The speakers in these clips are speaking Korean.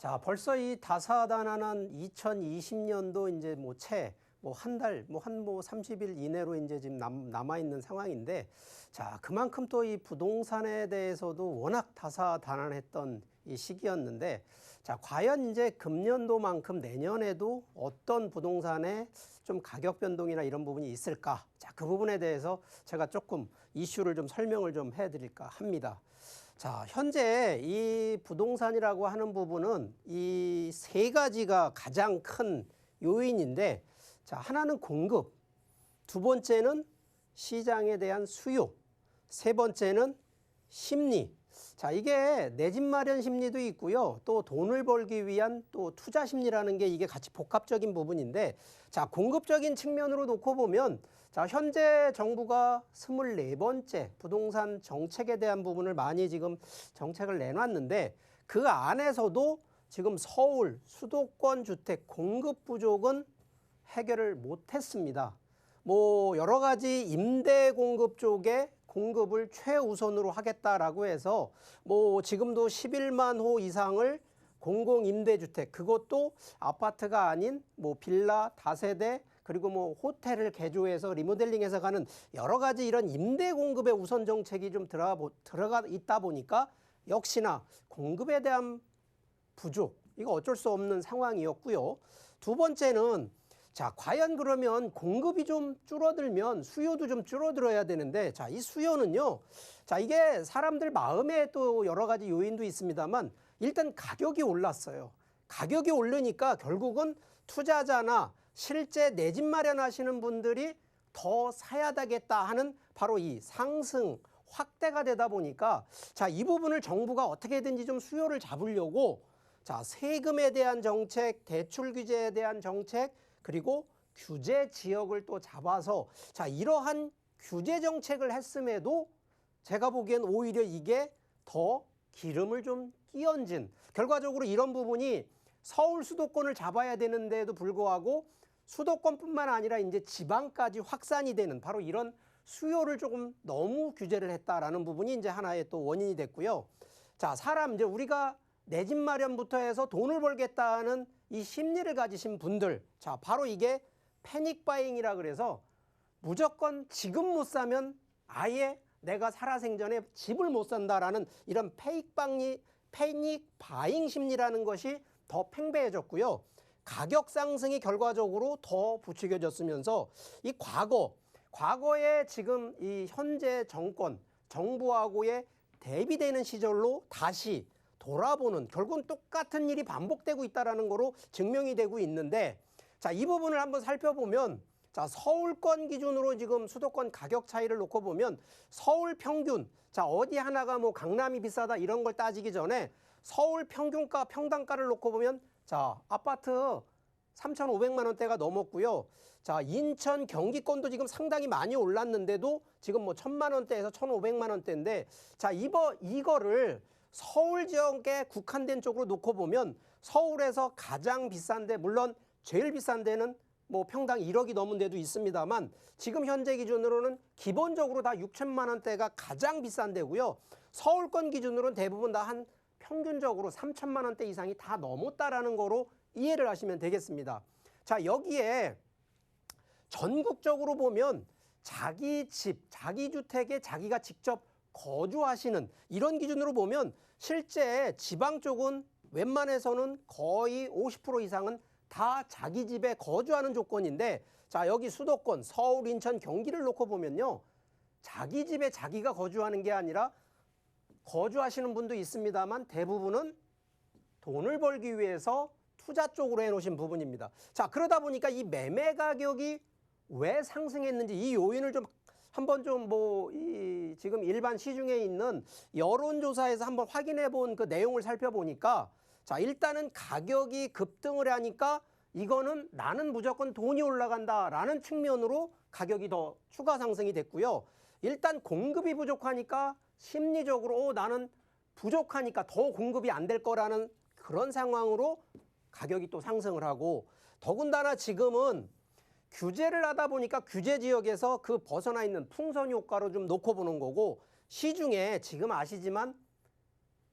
자, 벌써 이 다사다난한 2020년도 이제 뭐 한 달, 한 30일 이내로 이제 지금 남아있는 상황인데, 자, 그만큼 또 이 부동산에 대해서도 워낙 다사다난했던 이 시기였는데, 자, 과연 이제 금년도만큼 내년에도 어떤 부동산에 좀 가격 변동이나 이런 부분이 있을까? 자, 그 부분에 대해서 제가 조금 이슈를 좀 설명을 좀 해드릴까 합니다. 자, 현재 이 부동산이라고 하는 부분은 이 세 가지가 가장 큰 요인인데, 자, 하나는 공급, 두 번째는 시장에 대한 수요, 세 번째는 심리. 자, 이게 내 집 마련 심리도 있고요. 또 돈을 벌기 위한 또 투자 심리라는 게 이게 같이 복합적인 부분인데, 자, 공급적인 측면으로 놓고 보면, 자, 현재 정부가 24번째 부동산 정책에 대한 부분을 많이 지금 정책을 내놨는데, 그 안에서도 지금 서울 수도권 주택 공급 부족은 해결을 못했습니다. 뭐 여러 가지 임대 공급 쪽에 공급을 최우선으로 하겠다라고 해서 뭐 지금도 11만 호 이상을 공공임대주택, 그것도 아파트가 아닌 뭐 빌라, 다세대, 그리고 뭐 호텔을 개조해서 리모델링해서 가는 여러 가지 이런 임대 공급의 우선 정책이 좀 들어가 있다 보니까 역시나 공급에 대한 부족, 이거 어쩔 수 없는 상황이었고요. 두 번째는, 자, 과연 그러면 공급이 좀 줄어들면 수요도 좀 줄어들어야 되는데, 자, 이 수요는요, 자, 이게 사람들 마음에 또 여러 가지 요인도 있습니다만 일단 가격이 올랐어요. 가격이 오르니까 결국은 투자자나 실제 내 집 마련하시는 분들이 더 사야 되겠다 하는 바로 이 상승 확대가 되다 보니까, 자, 이 부분을 정부가 어떻게든지 좀 수요를 잡으려고, 자, 세금에 대한 정책, 대출 규제에 대한 정책, 그리고 규제 지역을 또 잡아서, 자, 이러한 규제 정책을 했음에도 제가 보기엔 오히려 이게 더 기름을 좀 끼얹은, 결과적으로 이런 부분이 서울 수도권을 잡아야 되는데도 불구하고 수도권뿐만 아니라 이제 지방까지 확산이 되는 바로 이런 수요를 조금 너무 규제를 했다라는 부분이 이제 하나의 또 원인이 됐고요. 자, 이제 우리가 내 집 마련부터 해서 돈을 벌겠다는 이 심리를 가지신 분들, 자, 바로 이게 패닉 바잉이라 그래서 무조건 지금 못 사면 아예 내가 살아생전에 집을 못 산다라는 이런 패닉 바잉 심리라는 것이 더 팽배해졌고요. 가격 상승이 결과적으로 더 부추겨졌으면서 이 과거에 지금 이 현재 정부하고의 대비되는 시절로 다시 돌아보는, 결국은 똑같은 일이 반복되고 있다는 거로 증명이 되고 있는데, 자, 이 부분을 한번 살펴보면, 자, 서울권 기준으로 지금 수도권 가격 차이를 놓고 보면 서울 평균, 자, 어디 하나가 뭐 강남이 비싸다 이런 걸 따지기 전에 서울 평균가, 평당가를 놓고 보면, 자, 아파트 3,500만 원대가 넘었고요. 자, 인천 경기권도 지금 상당히 많이 올랐는데도 지금 뭐 1,000만 원대에서 1,500만 원대인데, 자, 이거를 서울 지역에 국한된 쪽으로 놓고 보면 서울에서 가장 비싼 데, 물론 제일 비싼 데는 뭐 평당 1억이 넘은 데도 있습니다만 지금 현재 기준으로는 기본적으로 다 6천만 원대가 가장 비싼 데고요. 서울권 기준으로는 대부분 다 한 평균적으로 3천만 원대 이상이 다 넘었다라는 거로 이해를 하시면 되겠습니다. 자, 여기에 전국적으로 보면 자기 집, 자기 주택에 자기가 직접 거주하시는 이런 기준으로 보면 실제 지방 쪽은 웬만해서는 거의 50% 이상은 다 자기 집에 거주하는 조건인데, 자, 여기 수도권, 서울, 인천, 경기를 놓고 보면요, 자기 집에 자기가 거주하는 게 아니라 거주하시는 분도 있습니다만 대부분은 돈을 벌기 위해서 투자 쪽으로 해놓으신 부분입니다. 자, 그러다 보니까 이 매매 가격이 왜 상승했는지 이 요인을 좀 한번 좀 지금 일반 시중에 있는 여론조사에서 한번 확인해 본 그 내용을 살펴보니까, 자, 일단은 가격이 급등을 하니까 이거는 나는 무조건 돈이 올라간다라는 측면으로 가격이 더 추가 상승이 됐고요. 일단 공급이 부족하니까 심리적으로 나는 부족하니까 더 공급이 안 될 거라는 그런 상황으로 가격이 또 상승을 하고, 더군다나 지금은 규제를 하다 보니까 규제 지역에서 그 벗어나 있는 풍선 효과로 좀 놓고 보는 거고, 시중에 지금 아시지만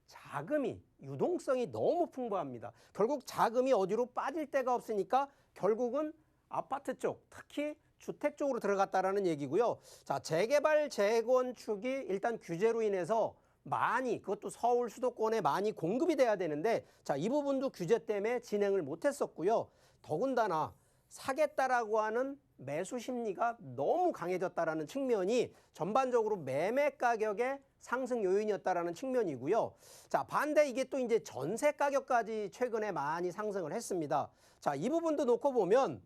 자금이 유동성이 너무 풍부합니다. 결국 자금이 어디로 빠질 데가 없으니까 결국은 아파트 쪽, 특히 주택 쪽으로 들어갔다라는 얘기고요. 자, 재개발, 재건축이 일단 규제로 인해서 많이, 그것도 서울 수도권에 많이 공급이 돼야 되는데, 자, 이 부분도 규제 때문에 진행을 못했었고요. 더군다나 사겠다라고 하는 매수 심리가 너무 강해졌다라는 측면이 전반적으로 매매 가격의 상승 요인이었다라는 측면이고요. 자, 반대 이게 또 이제 전세 가격까지 최근에 많이 상승을 했습니다. 자, 이 부분도 놓고 보면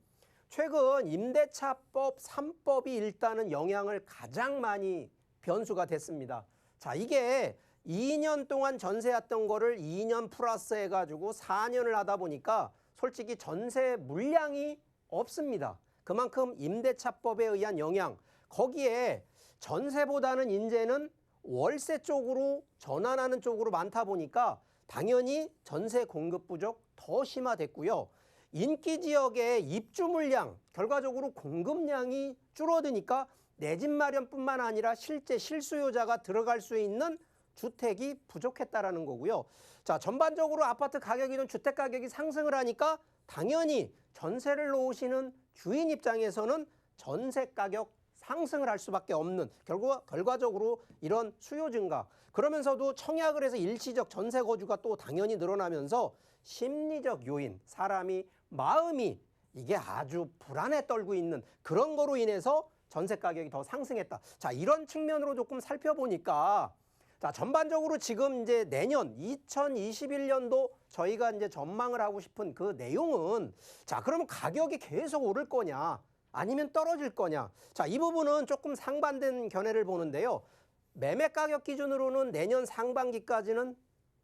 최근 임대차법 3법이 일단은 영향을 가장 많이 변수가 됐습니다. 자, 이게 2년 동안 전세였던 거를 2년 플러스 해가지고 4년을 하다 보니까 솔직히 전세 물량이 없습니다. 그만큼 임대차법에 의한 영향, 거기에 전세보다는 이제는 월세 쪽으로 전환하는 쪽으로 많다 보니까 당연히 전세 공급 부족 더 심화됐고요. 인기 지역의 입주 물량, 결과적으로 공급량이 줄어드니까 내 집 마련뿐만 아니라 실제 실수요자가 들어갈 수 있는 주택이 부족했다라는 거고요. 자, 전반적으로 아파트 가격이든 주택 가격이 상승을 하니까 당연히 전세를 놓으시는 주인 입장에서는 전세 가격 상승을 할 수밖에 없는 결과적으로 이런 수요 증가, 그러면서도 청약을 해서 일시적 전세 거주가 또 당연히 늘어나면서 심리적 요인, 사람이 마음이 이게 아주 불안에 떨고 있는 그런 거로 인해서 전세 가격이 더 상승했다. 자, 이런 측면으로 조금 살펴보니까 자, 전반적으로 지금 이제 내년 2021년도 저희가 이제 전망을 하고 싶은 그 내용은, 자, 그러면 가격이 계속 오를 거냐 아니면 떨어질 거냐. 자, 이 부분은 조금 상반된 견해를 보는데요. 매매 가격 기준으로는 내년 상반기까지는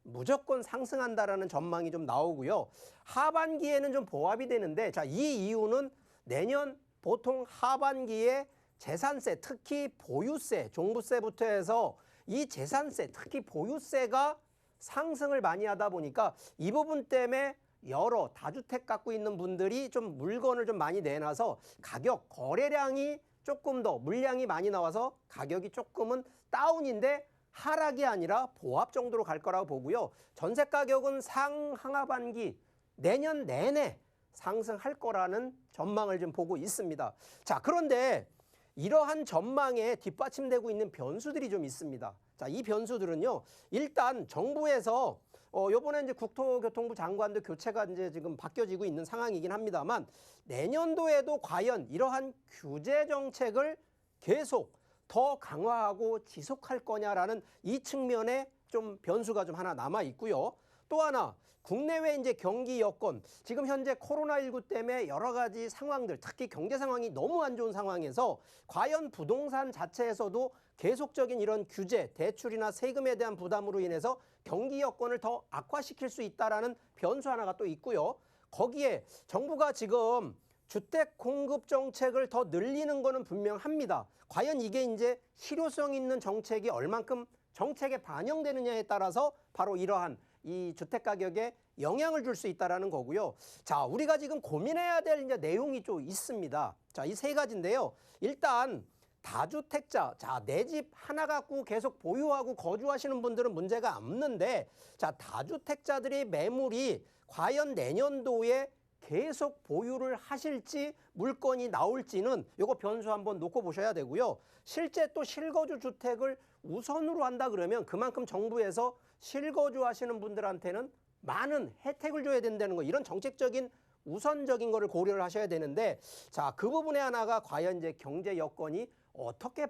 무조건 상승한다라는 전망이 좀 나오고요. 하반기에는 좀 보합이 되는데, 자, 이 이유는 내년 보통 하반기에 재산세, 특히 보유세, 종부세부터 해서 이 재산세, 특히 보유세가 상승을 많이 하다 보니까 이 부분 때문에 여러 다주택 갖고 있는 분들이 좀 물건을 좀 많이 내놔서 가격, 거래량이 조금 더 물량이 많이 나와서 가격이 조금은 다운인데 하락이 아니라 보합 정도로 갈 거라고 보고요. 전세 가격은 상하반기 내년 내내 상승할 거라는 전망을 좀 보고 있습니다. 자, 그런데 이러한 전망에 뒷받침되고 있는 변수들이 좀 있습니다. 자, 이 변수들은요, 일단 정부에서 요번에 이제 국토교통부 장관도 교체가 이제 지금 바뀌어지고 있는 상황이긴 합니다만, 내년도에도 과연 이러한 규제 정책을 계속 더 강화하고 지속할 거냐라는 이 측면에 좀 변수가 좀 하나 남아 있고요. 또 하나, 국내외 이제 경기 여건, 지금 현재 코로나19 때문에 여러 가지 상황들, 특히 경제 상황이 너무 안 좋은 상황에서 과연 부동산 자체에서도 계속적인 이런 규제, 대출이나 세금에 대한 부담으로 인해서 경기 여건을 더 악화시킬 수 있다라는 변수 하나가 또 있고요. 거기에 정부가 지금 주택 공급 정책을 더 늘리는 거는 분명합니다. 과연 이게 이제 실효성 있는 정책이 얼만큼 정책에 반영되느냐에 따라서 바로 이러한 이 주택 가격에 영향을 줄 수 있다라는 거고요. 자, 우리가 지금 고민해야 될 이제 내용이 좀 있습니다. 자, 이 세 가지인데요. 일단 다주택자, 자, 내 집 하나 갖고 계속 보유하고 거주하시는 분들은 문제가 없는데, 자, 다주택자들의 매물이 과연 내년도에 계속 보유를 하실지 물건이 나올지는 요거 변수 한번 놓고 보셔야 되고요. 실제 또 실거주 주택을 우선으로 한다 그러면 그만큼 정부에서 실거주 하시는 분들한테는 많은 혜택을 줘야 된다는 거, 이런 정책적인 우선적인 거를 고려를 하셔야 되는데, 자, 그 부분에 하나가 과연 이제 경제 여건이 어떻게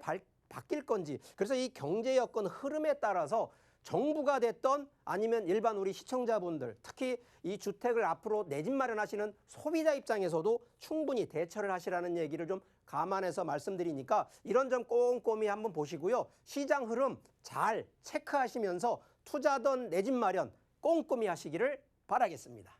바뀔 건지, 그래서 이 경제 여건 흐름에 따라서 정부가 됐던 아니면 일반 우리 시청자분들, 특히 이 주택을 앞으로 내 집 마련하시는 소비자 입장에서도 충분히 대처를 하시라는 얘기를 좀 감안해서 말씀드리니까 이런 점 꼼꼼히 한번 보시고요. 시장 흐름 잘 체크하시면서 투자든 내 집 마련 꼼꼼히 하시기를 바라겠습니다.